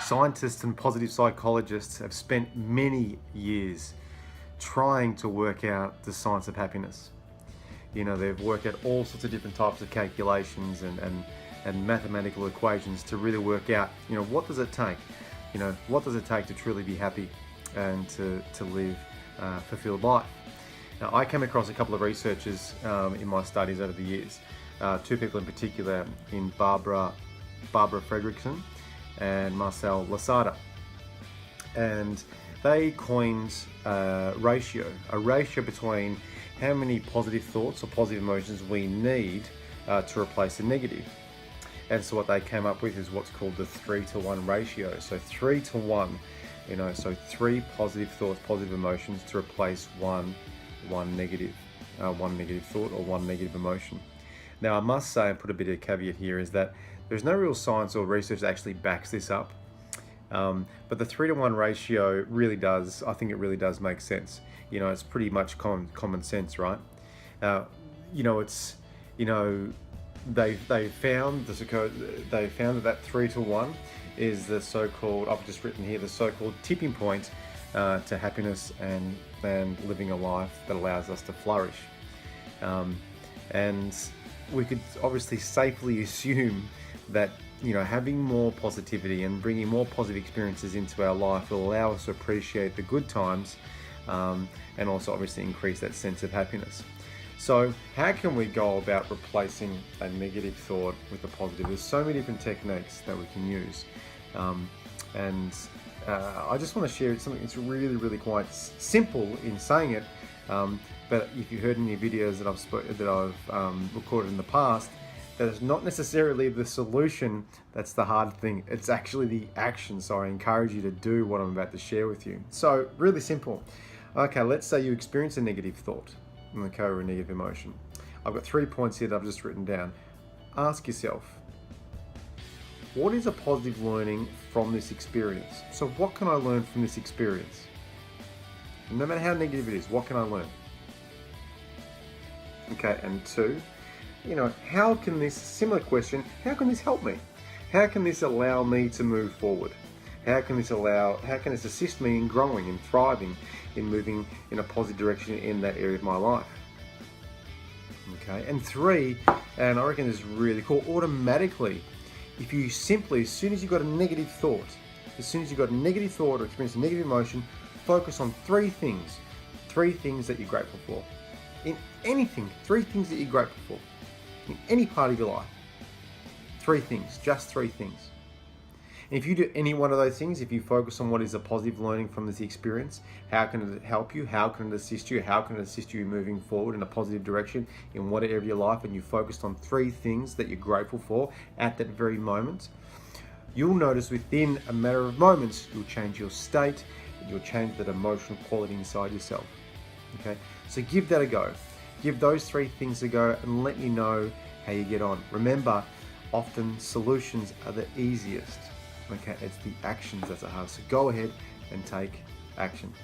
Scientists and positive psychologists have spent many years trying to work out the science of happiness. They've worked out all sorts of different types of calculations and mathematical equations to really work out, what does it take? What does it take to truly be happy and to live a fulfilled life? Now, I came across a couple of researchers in my studies over the years, two people in particular, in Barbara Fredrickson and Marcel Lasada. And they coined a ratio between how many positive thoughts or positive emotions we need to replace a negative. And so what they came up with is what's called the 3-to-1 ratio. So 3-to-1, so 3 positive thoughts, positive emotions to replace one negative thought or one negative emotion. Now, I must say, and put a bit of caveat here, is that there's no real science or research that actually backs this up. But the 3-to-1 ratio really does make sense. It's pretty much common sense, right? They found that 3-to-1 is the so-called, I've just written here, the so-called tipping point to happiness and living a life that allows us to flourish. And we could obviously safely assume that having more positivity and bringing more positive experiences into our life will allow us to appreciate the good times, and also obviously increase that sense of happiness. So how can we go about replacing a negative thought with a positive? There's so many different techniques that we can use, and I just want to share something that's really, really quite simple in saying it, but if you heard any videos that I've recorded in the past, that is not necessarily the solution that's the hard thing. It's actually the action. So I encourage you to do what I'm about to share with you. So really simple. Okay, let's say you experience a negative thought, okay, or a negative emotion. I've got 3 points here that I've just written down. Ask yourself, what is a positive learning from this experience? So what can I learn from this experience? No matter how negative it is, what can I learn? Okay, and 2, how can this, similar question, how can this help me? How can this allow me to move forward? How can this assist me in growing and thriving, in moving in a positive direction in that area of my life? Okay, and 3, and I reckon this is really cool, automatically, if you simply, as soon as you've got a negative thought or experience a negative emotion, focus on 3 things that you're grateful for. In anything, 3 things that you're grateful for. In any part of your life. 3 things, just 3 things. And if you do any one of those things, if you focus on what is a positive learning from this experience, how can it help you? How can it assist you? How can it assist you moving forward in a positive direction in what area of your life? And you focused on 3 things that you're grateful for at that very moment, you'll notice within a matter of moments, you'll change your state, you'll change that emotional quality inside yourself. Okay, so give that a go. Give those 3 things a go and let me know how you get on. Remember, often solutions are the easiest. Okay, it's the actions that's the hardest. So go ahead and take action.